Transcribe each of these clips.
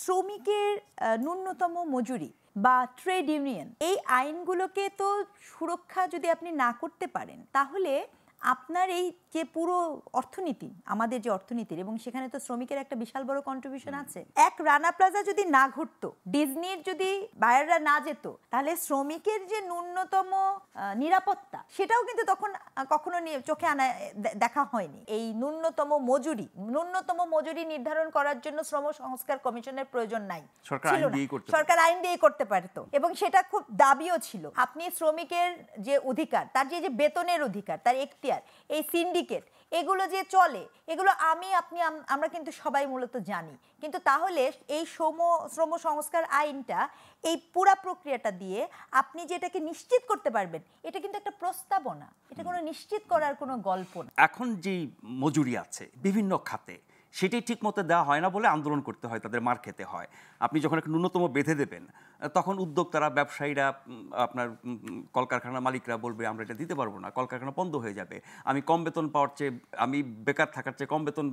শ্রমিকের ন্যূনতম মজুরি বা ট্রেড ইউনিয়ন এই আইনগুলোকে তো সুরক্ষা যদি আপনি না করতে পারেন তাহলে আপনার এই যে পুরো অর্থনীতি আমাদের যে অর্থনীতির এবং সেখানে তো শ্রমিকের একটা বিশাল বড় কন্ট্রিবিউশন আছে। এক রানা প্লাজা যদি না ঘটতো, ডিজনির যদি বায়াররা না যেত, তাহলে শ্রমিকের যে ন্যূনতম নিরাপত্তা সেটাও কিন্তু তখন কখনো চোখে আনা দেখা হয়নি। এই ন্যূনতম মজুরি নির্ধারণ করার জন্য শ্রম সংস্কার কমিশনের প্রয়োজন নাই, সরকার আইন দিয়ে করতে পারতো এবং সেটা খুব দাবিও ছিল। আপনি শ্রমিকের যে অধিকার, তার যে বেতনের অধিকার, তার এখতিয়ার, এই সিন্ডিকেট এগুলো যে চলে, এগুলো আমরা কিন্তু সবাই মূলত জানি। কিন্তু তাহলে এই শ্রম সংস্কার আইনটা এই পুরা প্রক্রিয়াটা দিয়ে আপনি যেটাকে নিশ্চিত করতে পারবেন, এটা কিন্তু একটা প্রস্তাবনা, এটা কোনো নিশ্চিত করার কোনো গল্প না। এখন যে মজুরি আছে বিভিন্ন খাতে সেটাই ঠিক মতো দেওয়া হয় না বলে আন্দোলন করতে হয়, তাদের মার খেতে হয়। আপনি যখন একটা ন্যূনতম বেঁধে দেবেন তখন উদ্যোক্তারা, ব্যবসায়ীরা, আপনার কলকারখানার মালিকরা বলবে আমরা এটা দিতে পারবো না, কলকারখানা বন্ধ হয়ে যাবে, আমি কম বেতন পাওয়ার চেয়ে, আমি বেকার থাকার চেয়ে কম বেতন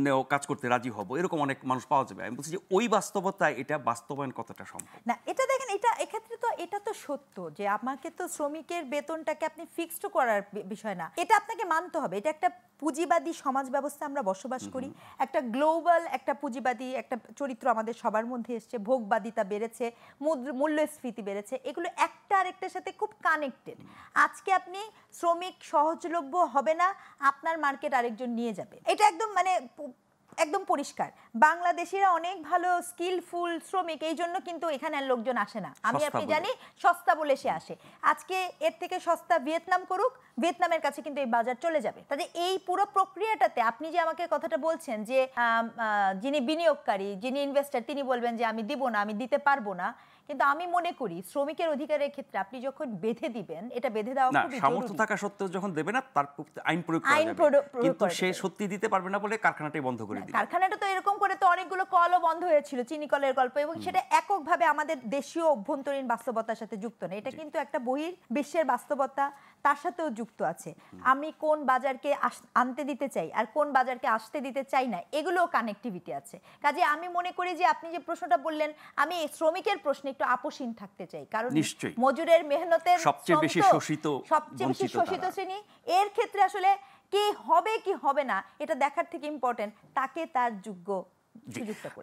নেও কাজ করতে রাজি হব, এরকম অনেক মানুষ পাওয়া যাবে। আমি বলছি যে ওই বাস্তবতায় এটা বাস্তবায়ন কতটা সম্ভব না। এটা দেখেন, এক্ষেত্রে তো এটা তো সত্য যে আমাকে তো শ্রমিকের বেতনটাকে আপনি ফিক্সড করার বিষয় না, এটা আপনাকে মানতে হবে। এটা একটা পুঁজিবাদী সমাজ ব্যবস্থা আমরা বসবাস করি, একটা গ্লোবাল একটা পুঁজিবাদী একটা চরিত্র আমাদের সবার মধ্যে এসছে, ভোগবাদিতা বেড়েছে, মূল্যস্ফীতি বেড়েছে, এগুলো একটা আরেকটার সাথে খুব কানেক্টেড। আজকে আপনি শ্রমিক সহজলভ্য হবে না, আপনার মার্কেট আরেকজন নিয়ে যাবে, এটা একদম পরিষ্কার। বাংলাদেশিরা অনেক ভালো স্কিলফুল শ্রমিক, এই জন্য কিন্তু এখানে লোকজন আসে না। আপনি জানি সস্তা বলে সে আসে। আজকে এর থেকে সস্তা ভিয়েতনাম করুক, ভিয়েতনামের কাছে কিন্তু এই বাজার চলে যাবে। তাহলে এই পুরো প্রক্রিয়াটাতে আপনি যে আমাকে কথাটা বলছেন যে যিনি বিনিয়োগকারী, যিনি ইনভেস্টর, তিনি বলবেন যে আমি দিব না, আমি দিতে পারবো না, কিন্তু আমি মনে করি শ্রমিকের অধিকারের ক্ষেত্রে আপনি যখন বেঁধে দিবেন, এটা বেঁধে দেওয়া খুবই জরুরি। সামর্থ্য থাকা সত্ত্বেও যখন দেবে না, তার আইন প্রয়োগ করা যাবে, কিন্তু সে সত্যি দিতে পারবে না বলে কারখানাটাই বন্ধ করে দিবে। কারখানাটা তো এরকম করে তো অনেকগুলো কলও বন্ধ হয়েছিল, চিনি কলের গল্প, এবং সেটা এককভাবে আমাদের দেশীয় অভ্যন্তরীণ বাস্তবতার সাথে যুক্ত না, এটা কিন্তু একটা বহির্বিশ্বের বাস্তবতা, তার সাথেও যুক্ত আছে। আমি কোন বাজারকে আনতে দিতে চাই আর কোন বাজারকে আসতে দিতে চাই না, এগুলোও কানেক্টিভিটি আছে। কাজে আমি মনে করি যে আপনি যে প্রশ্নটা বললেন, আমি শ্রমিকের প্রশ্নে একটু আপোষহীন থাকতে চাই, কারণ মজুরের মেহনতের সবচেয়ে বেশি শোষিত শ্রেণী, এর ক্ষেত্রে আসলে কি হবে কি হবে না এটা দেখার থেকে ইম্পর্টেন্ট তাকে তার যোগ্য সুযোগটা করে